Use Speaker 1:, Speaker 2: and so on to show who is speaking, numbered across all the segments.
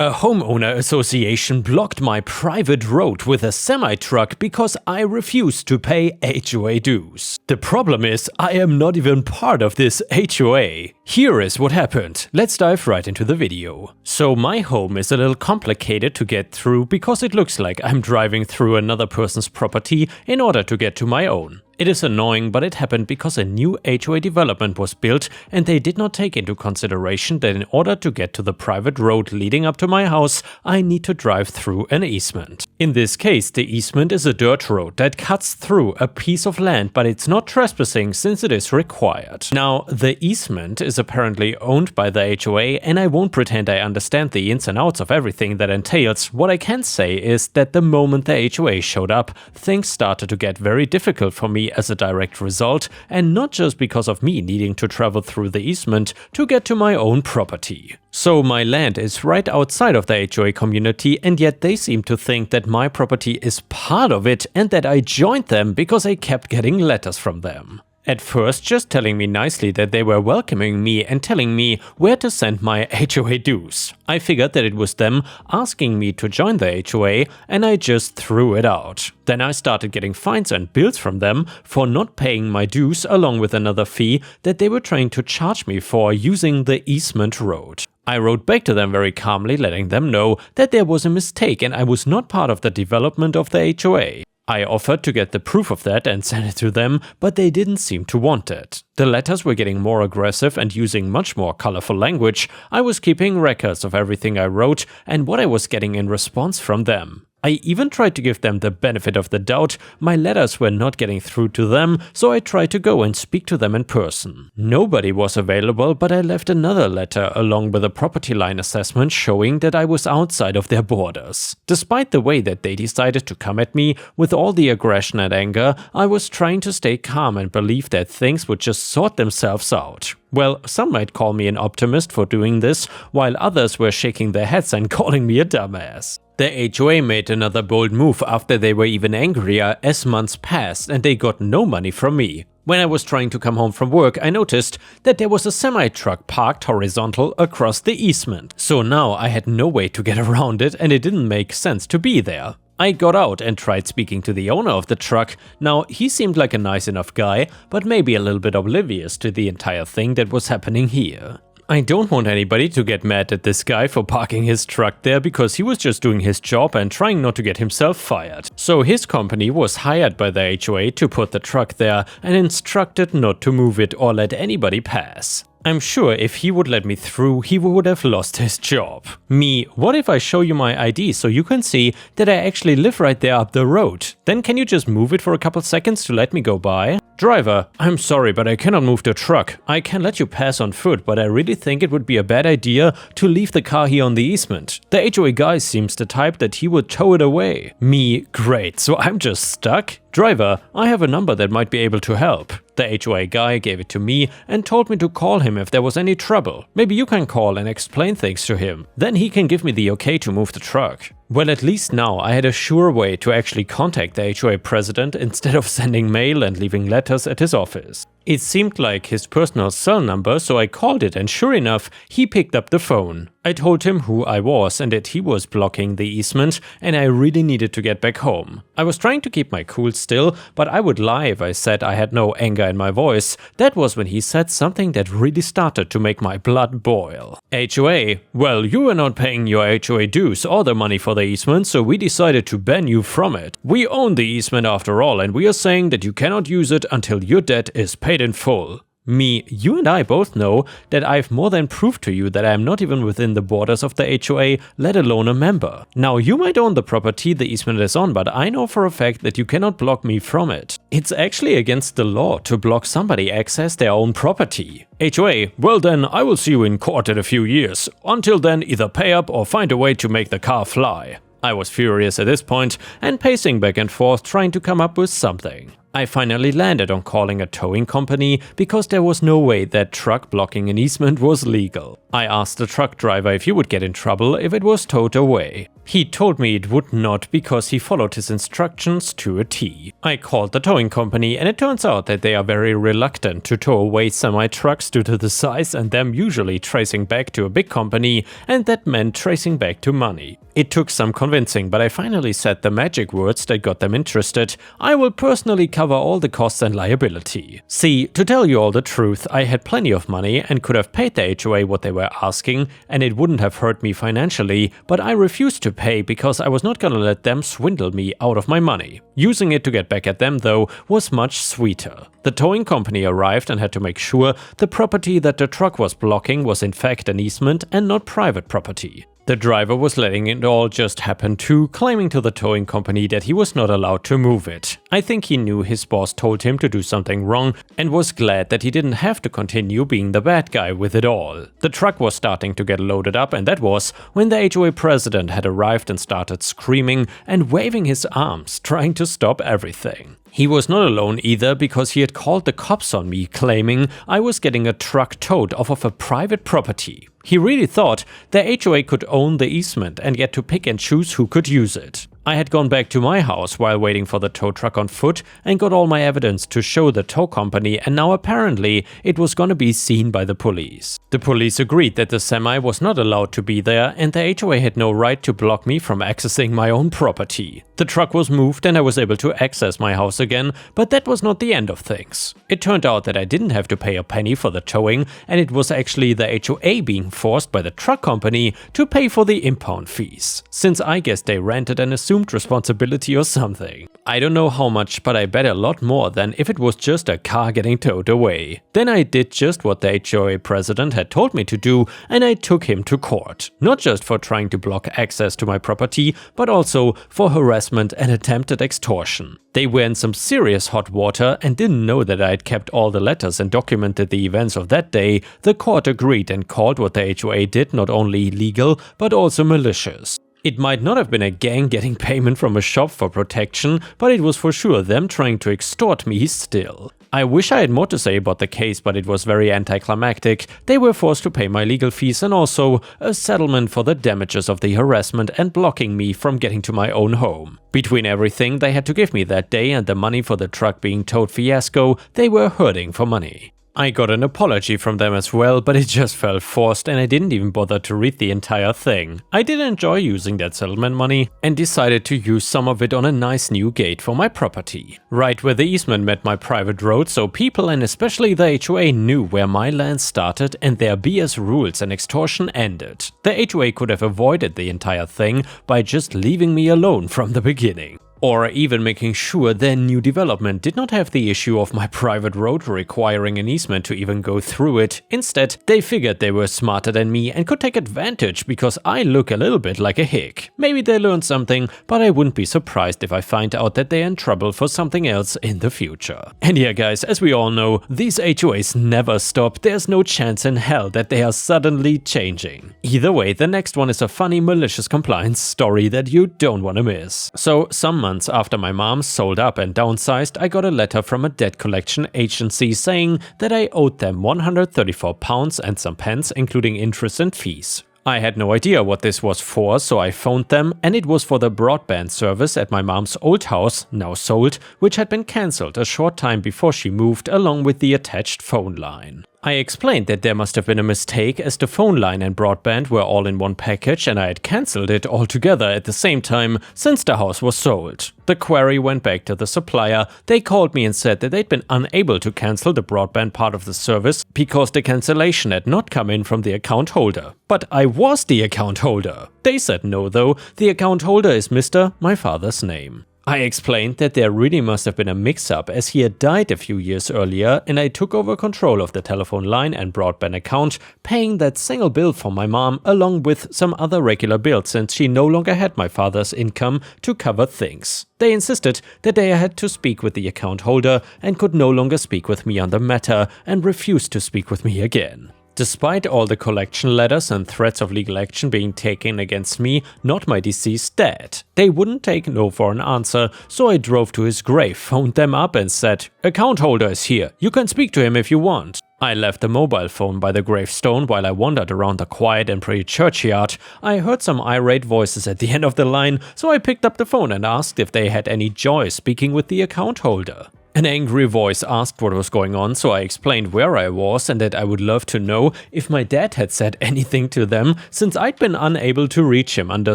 Speaker 1: A homeowner association blocked my private road with a semi-truck because I refused to pay HOA dues. The problem is, I am not even part of this HOA. Here is what happened. Let's dive right into the video. So my home is a little complicated to get through because it looks like I'm driving through another person's property in order to get to my own. It is annoying, but it happened because a new HOA development was built and they did not take into consideration that in order to get to the private road leading up to my house, I need to drive through an easement. In this case, the easement is a dirt road that cuts through a piece of land, but it's not trespassing since it is required. Now, the easement is apparently owned by the HOA, and I won't pretend I understand the ins and outs of everything that entails. What I can say is that the moment the HOA showed up, things started to get very difficult for me as a direct result, and not just because of me needing to travel through the easement to get to my own property. So my land is right outside of the HOA community, and yet they seem to think that my property is part of it and that I joined them because I kept getting letters from them. At first just telling me nicely that they were welcoming me and telling me where to send my HOA dues. I figured that it was them asking me to join the HOA, and I just threw it out. Then I started getting fines and bills from them for not paying my dues, along with another fee that they were trying to charge me for using the easement road. I wrote back to them very calmly, letting them know that there was a mistake and I was not part of the development of the HOA. I offered to get the proof of that and send it to them, but they didn't seem to want it. The letters were getting more aggressive and using much more colorful language. I was keeping records of everything I wrote and what I was getting in response from them. I even tried to give them the benefit of the doubt. My letters were not getting through to them, so I tried to go and speak to them in person. Nobody was available, but I left another letter along with a property line assessment showing that I was outside of their borders. Despite the way that they decided to come at me with all the aggression and anger, I was trying to stay calm and believe that things would just sort themselves out. Well, some might call me an optimist for doing this, while others were shaking their heads and calling me a dumbass. The HOA made another bold move after they were even angrier as months passed and they got no money from me. When I was trying to come home from work, I noticed that there was a semi-truck parked horizontal across the easement. So now I had no way to get around it and it didn't make sense to be there. I got out and tried speaking to the owner of the truck. Now, he seemed like a nice enough guy, but maybe a little bit oblivious to the entire thing that was happening here. I don't want anybody to get mad at this guy for parking his truck there because he was just doing his job and trying not to get himself fired. So his company was hired by the HOA to put the truck there and instructed not to move it or let anybody pass. I'm sure if he would let me through, he would have lost his job. Me, what if I show you my ID so you can see that I actually live right there up the road? Then can you just move it for a couple seconds to let me go by? Driver, I'm sorry, but I cannot move the truck. I can let you pass on foot, but I really think it would be a bad idea to leave the car here on the easement. The HOA guy seems the type that he would tow it away. Me, great, so I'm just stuck? Driver, I have a number that might be able to help. The HOA guy gave it to me and told me to call him if there was any trouble. Maybe you can call and explain things to him. Then he can give me the okay to move the truck. Well, at least now I had a sure way to actually contact the HOA president instead of sending mail and leaving letters at his office. It seemed like his personal cell number, so I called it and sure enough, he picked up the phone. I told him who I was and that he was blocking the easement and I really needed to get back home. I was trying to keep my cool still, but I would lie if I said I had no anger in my voice. That was when he said something that really started to make my blood boil. HOA, well, you were not paying your HOA dues or the money for the easement, so we decided to ban you from it. We own the easement after all, and we are saying that you cannot use it until your debt is paid in full. Me, you and I both know that I've more than proved to you that I am not even within the borders of the HOA, let alone a member. Now, you might own the property the easement is on, but I know for a fact that you cannot block me from it. It's actually against the law to block somebody access their own property. HOA, well then, I will see you in court in a few years. Until then, either pay up or find a way to make the car fly. I was furious at this point and pacing back and forth trying to come up with something. I finally landed on calling a towing company because there was no way that truck blocking an easement was legal. I asked the truck driver if he would get in trouble if it was towed away. He told me it would not because he followed his instructions to a T. I called the towing company and it turns out that they are very reluctant to tow away semi-trucks due to the size and them usually tracing back to a big company, and that meant tracing back to money. It took some convincing, but I finally said the magic words that got them interested. I will personally cover all the costs and liability. See, to tell you all the truth, I had plenty of money and could have paid the HOA what they were asking, and it wouldn't have hurt me financially, but I refused to pay because I was not gonna let them swindle me out of my money. Using it to get back at them, though, was much sweeter. The towing company arrived and had to make sure the property that the truck was blocking was in fact an easement and not private property. The driver was letting it all just happen too, claiming to the towing company that he was not allowed to move it. I think he knew his boss told him to do something wrong and was glad that he didn't have to continue being the bad guy with it all. The truck was starting to get loaded up, and that was when the HOA president had arrived and started screaming and waving his arms, trying to stop everything. He was not alone either, because he had called the cops on me, claiming I was getting a truck towed off of a private property. He really thought the HOA could own the easement and get to pick and choose who could use it. I had gone back to my house while waiting for the tow truck on foot and got all my evidence to show the tow company, and now apparently it was gonna be seen by the police. The police agreed that the semi was not allowed to be there and the HOA had no right to block me from accessing my own property. The truck was moved and I was able to access my house again, but that was not the end of things. It turned out that I didn't have to pay a penny for the towing, and it was actually the HOA being forced by the truck company to pay for the impound fees, since I guess they rented and assumed responsibility or something. I don't know how much, but I bet a lot more than if it was just a car getting towed away. Then I did just what the HOA president had told me to do, and I took him to court. Not just for trying to block access to my property, but also for harassment and attempted extortion. They were in some serious hot water and didn't know that I had kept all the letters and documented the events of that day. The court agreed and called what the HOA did not only illegal, but also malicious. It might not have been a gang getting payment from a shop for protection, but it was for sure them trying to extort me still. I wish I had more to say about the case, but it was very anticlimactic. They were forced to pay my legal fees and also a settlement for the damages of the harassment and blocking me from getting to my own home. Between everything they had to give me that day and the money for the truck being towed fiasco, they were hurting for money. I got an apology from them as well, but it just felt forced and I didn't even bother to read the entire thing. I did enjoy using that settlement money and decided to use some of it on a nice new gate for my property, right where the easement met my private road, so people and especially the HOA knew where my land started and their BS rules and extortion ended. The HOA could have avoided the entire thing by just leaving me alone from the beginning. Or even making sure their new development did not have the issue of my private road requiring an easement to even go through it. Instead, they figured they were smarter than me and could take advantage because I look a little bit like a hick. Maybe they learned something, but I wouldn't be surprised if I find out that they're in trouble for something else in the future. And yeah guys, as we all know, these HOAs never stop. There's no chance in hell that they are suddenly changing. Either way, the next one is a funny malicious compliance story that you don't want to miss. So some months after my mom sold up and downsized, I got a letter from a debt collection agency saying that I owed them £134 and some pence, including interest and fees. I had no idea what this was for, so I phoned them, and it was for the broadband service at my mom's old house, now sold, which had been cancelled a short time before she moved, along with the attached phone line. I explained that there must have been a mistake as the phone line and broadband were all in one package and I had cancelled it all together at the same time since the house was sold. The query went back to the supplier. They called me and said that they'd been unable to cancel the broadband part of the service because the cancellation had not come in from the account holder. But I was the account holder. They said no though, the account holder is Mr. my father's name. I explained that there really must have been a mix-up as he had died a few years earlier and I took over control of the telephone line and broadband account, paying that single bill for my mom along with some other regular bills since she no longer had my father's income to cover things. They insisted that they had to speak with the account holder and could no longer speak with me on the matter and refused to speak with me again. Despite all the collection letters and threats of legal action being taken against me, not my deceased dad. They wouldn't take no for an answer, so I drove to his grave, phoned them up and said, "Account holder is here, you can speak to him if you want." I left the mobile phone by the gravestone while I wandered around the quiet and pretty churchyard. I heard some irate voices at the end of the line, so I picked up the phone and asked if they had any joy speaking with the account holder. An angry voice asked what was going on, so I explained where I was and that I would love to know if my dad had said anything to them, since I'd been unable to reach him under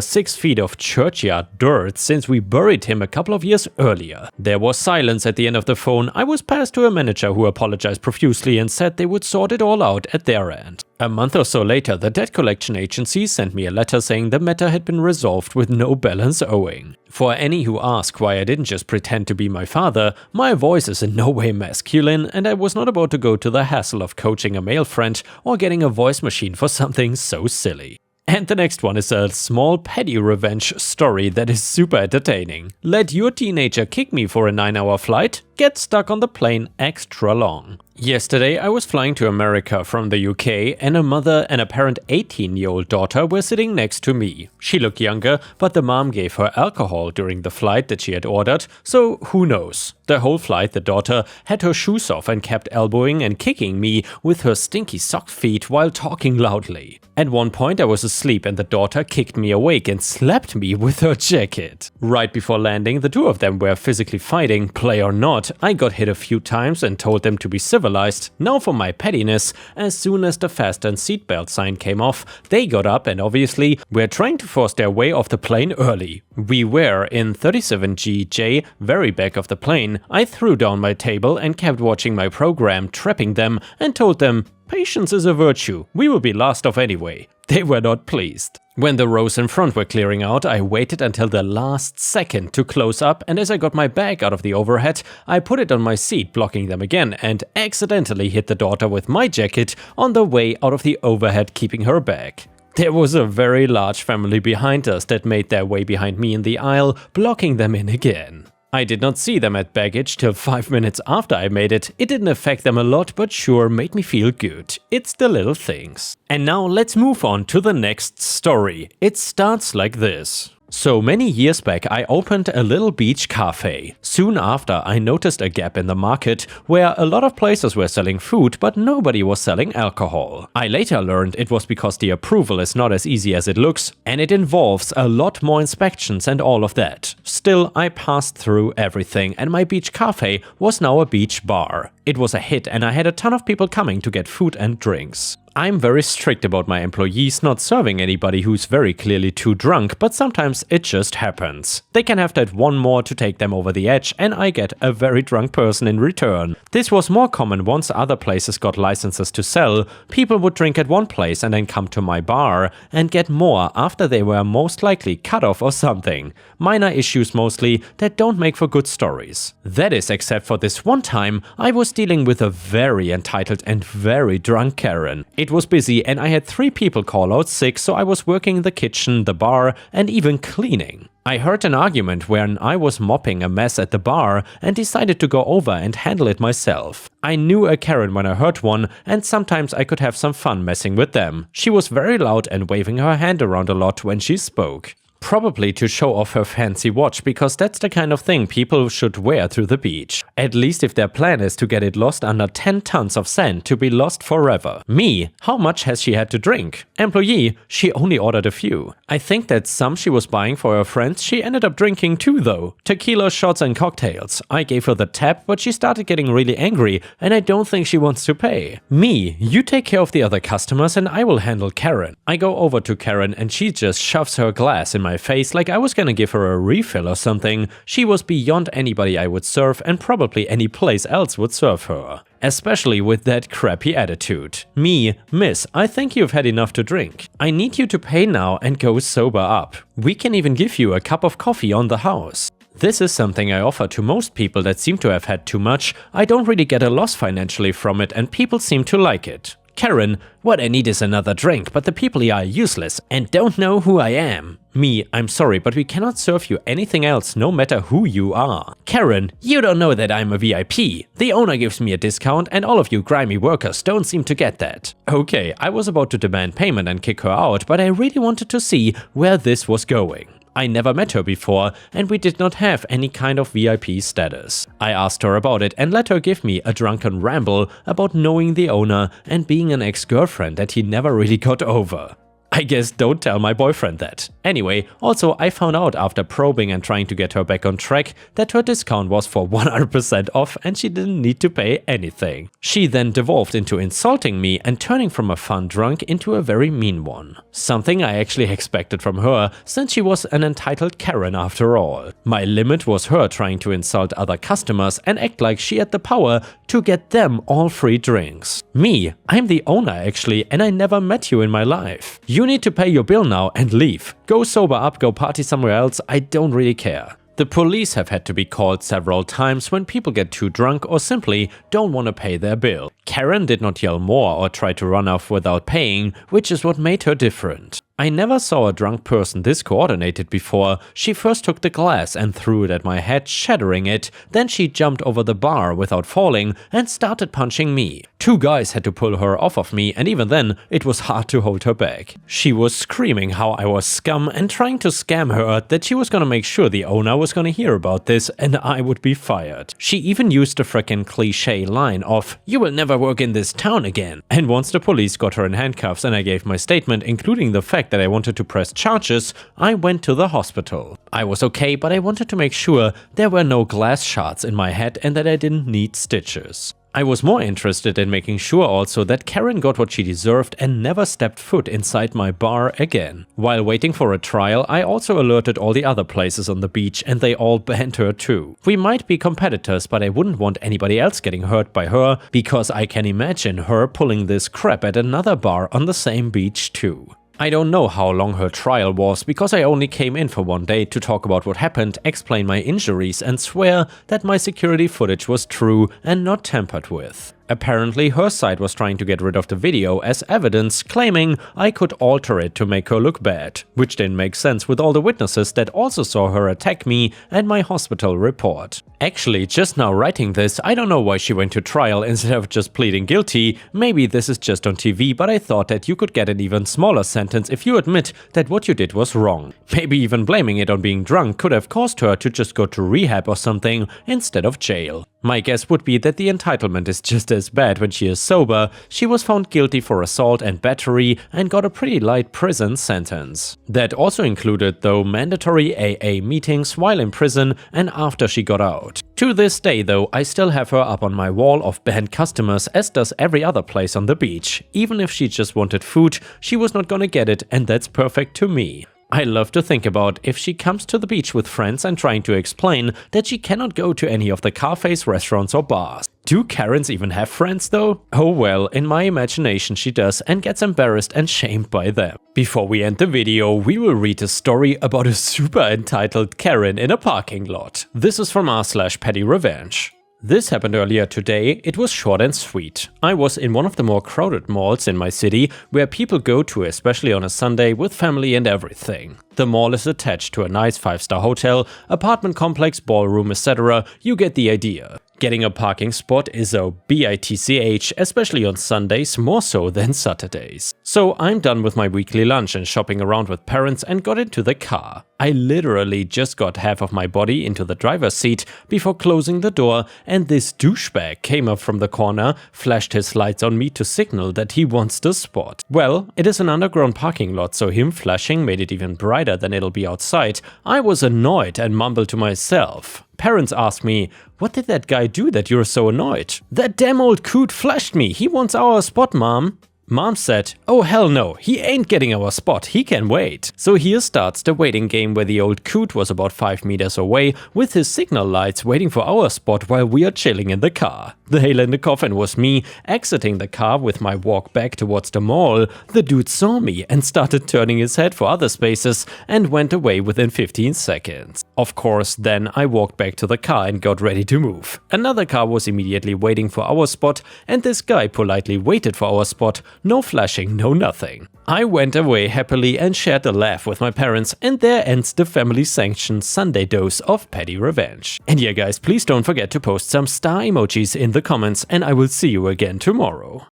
Speaker 1: 6 feet of churchyard dirt since we buried him a couple of years earlier. There was silence at the end of the phone. I was passed to a manager who apologized profusely and said they would sort it all out at their end. A month or so later, the debt collection agency sent me a letter saying the matter had been resolved with no balance owing. For any who ask why I didn't just pretend to be my father, my voice is in no way masculine and I was not about to go to the hassle of coaching a male friend or getting a voice machine for something so silly. And the next one is a small petty revenge story that is super entertaining. Let your teenager kick me for a 9-hour flight, get stuck on the plane extra long. Yesterday I was flying to America from the UK and a mother and apparent 18-year-old daughter were sitting next to me. She looked younger, but the mom gave her alcohol during the flight that she had ordered, so who knows. The whole flight the daughter had her shoes off and kept elbowing and kicking me with her stinky sock feet while talking loudly. At one point I was asleep and the daughter kicked me awake and slapped me with her jacket. Right before landing, the two of them were physically fighting, play or not. I got hit a few times and told them to be civilized. Now for my pettiness, as soon as the fasten seatbelt sign came off, they got up and obviously were trying to force their way off the plane early. We were in 37GJ, very back of the plane. I threw down my table and kept watching my program, trapping them, and told them, "Patience is a virtue, we will be last off anyway." They were not pleased. When the rows in front were clearing out, I waited until the last second to close up, and as I got my bag out of the overhead, I put it on my seat, blocking them again, and accidentally hit the daughter with my jacket on the way out of the overhead, keeping her bag. There was a very large family behind us that made their way behind me in the aisle, blocking them in again. I did not see them at baggage till 5 minutes after I made it. It didn't affect them a lot, but sure made me feel good. It's the little things. And now let's move on to the next story. It starts like this. So many years back I opened a little beach cafe. Soon after I noticed a gap in the market where a lot of places were selling food but nobody was selling alcohol. I later learned it was because the approval is not as easy as it looks and it involves a lot more inspections and all of that. Still, I passed through everything and my beach cafe was now a beach bar. It was a hit and I had a ton of people coming to get food and drinks. I'm very strict about my employees not serving anybody who's very clearly too drunk, but sometimes it just happens. They can have that one more to take them over the edge and I get a very drunk person in return. This was more common once other places got licenses to sell. People would drink at one place and then come to my bar and get more after they were most likely cut off or something. Minor issues mostly that don't make for good stories. That is, except for this one time I was dealing with a very entitled and very drunk Karen. It was busy and I had 3 people call out sick, so I was working the kitchen, the bar and even cleaning. I heard an argument when I was mopping a mess at the bar and decided to go over and handle it myself. I knew a Karen when I heard one and sometimes I could have some fun messing with them. She was very loud and waving her hand around a lot when she spoke. Probably to show off her fancy watch, because that's the kind of thing people should wear through the beach. At least if their plan is to get it lost under 10 tons of sand to be lost forever. Me, how much has she had to drink? Employee, she only ordered a few. I think that some she was buying for her friends she ended up drinking too though. Tequila, shots and cocktails. I gave her the tab, but she started getting really angry and I don't think she wants to pay. Me, you take care of the other customers and I will handle Karen. I go over to Karen and she just shoves her glass in my face like I was gonna give her a refill or something. She was beyond anybody I would serve and probably any place else would serve her. Especially with that crappy attitude. Me, miss, I think you've had enough to drink. I need you to pay now and go sober up. We can even give you a cup of coffee on the house. This is something I offer to most people that seem to have had too much. I don't really get a loss financially from it and people seem to like it. Karen, what I need is another drink, but the people here are useless and don't know who I am. Me, I'm sorry, but we cannot serve you anything else no matter who you are. Karen, you don't know that I'm a VIP. The owner gives me a discount and all of you grimy workers don't seem to get that. Okay, I was about to demand payment and kick her out, but I really wanted to see where this was going. I never met her before and we did not have any kind of VIP status. I asked her about it and let her give me a drunken ramble about knowing the owner and being an ex-girlfriend that he never really got over. I guess don't tell my boyfriend that. Anyway, also I found out after probing and trying to get her back on track that her discount was for 100% off and she didn't need to pay anything. She then devolved into insulting me and turning from a fun drunk into a very mean one. Something I actually expected from her since she was an entitled Karen after all. My limit was her trying to insult other customers and act like she had the power to get them all free drinks. Me, I'm the owner actually and I never met you in my life. You need to pay your bill now and leave. Go sober up, go party somewhere else, I don't really care. The police have had to be called several times when people get too drunk or simply don't want to pay their bill. Karen did not yell more or try to run off without paying, which is what made her different. I never saw a drunk person this coordinated before. She first took the glass and threw it at my head, shattering it. Then she jumped over the bar without falling and started punching me. Two guys had to pull her off of me and even then it was hard to hold her back. She was screaming how I was scum and trying to scam her that she was gonna make sure the owner was gonna hear about this and I would be fired. She even used the frickin' cliche line of "You will never work in this town again." And once the police got her in handcuffs and I gave my statement including the fact that I wanted to press charges, I went to the hospital. I was okay, but I wanted to make sure there were no glass shards in my head and that I didn't need stitches. I was more interested in making sure also that Karen got what she deserved and never stepped foot inside my bar again. While waiting for a trial, I also alerted all the other places on the beach and they all banned her too. We might be competitors, but I wouldn't want anybody else getting hurt by her because I can imagine her pulling this crap at another bar on the same beach too. I don't know how long her trial was because I only came in for one day to talk about what happened, explain my injuries and swear that my security footage was true and not tampered with. Apparently her side was trying to get rid of the video as evidence, claiming I could alter it to make her look bad, which didn't make sense with all the witnesses that also saw her attack me and my hospital report. Actually, just now writing this, I don't know why she went to trial instead of just pleading guilty. Maybe this is just on TV, but I thought that you could get an even smaller sentence if you admit that what you did was wrong. Maybe even blaming it on being drunk could have caused her to just go to rehab or something instead of jail. My guess would be that the entitlement is just as bad when she is sober. She was found guilty for assault and battery and got a pretty light prison sentence. That also included, though, mandatory AA meetings while in prison and after she got out. To this day, though, I still have her up on my wall of banned customers, as does every other place on the beach. Even if she just wanted food, she was not gonna get it, and that's perfect to me. I love to think about if she comes to the beach with friends and trying to explain that she cannot go to any of the cafes, restaurants or bars. Do Karens even have friends though? Oh well, in my imagination she does and gets embarrassed and shamed by them. Before we end the video, we will read a story about a super entitled Karen in a parking lot. This is from r/pettyrevenge. This happened earlier today. It was short and sweet. I was in one of the more crowded malls in my city where people go to, especially on a Sunday, with family and everything. The mall is attached to a nice 5-star hotel, apartment complex, ballroom, etc. You get the idea. Getting a parking spot is a bitch, especially on Sundays, more so than Saturdays. So I'm done with my weekly lunch and shopping around with parents and got into the car. I literally just got half of my body into the driver's seat before closing the door, and this douchebag came up from the corner, flashed his lights on me to signal that he wants the spot. Well, it is an underground parking lot, so him flashing made it even brighter than it'll be outside. I was annoyed and mumbled to myself. Parents asked me, "What did that guy do that you're so annoyed?" "That damn old coot flashed me, he wants our spot, Mom." Mom said, "Oh hell no, he ain't getting our spot, he can wait." So here starts the waiting game where the old coot was about 5 meters away with his signal lights waiting for our spot while we are chilling in the car. The nail in the coffin was me exiting the car with my walk back towards the mall. The dude saw me and started turning his head for other spaces and went away within 15 seconds. Of course, then I walked back to the car and got ready to move. Another car was immediately waiting for our spot, and this guy politely waited for our spot, no flashing, no nothing. I went away happily and shared a laugh with my parents, and there ends the family-sanctioned Sunday dose of petty revenge. And yeah guys, please don't forget to post some star emojis in the comments, and I will see you again tomorrow.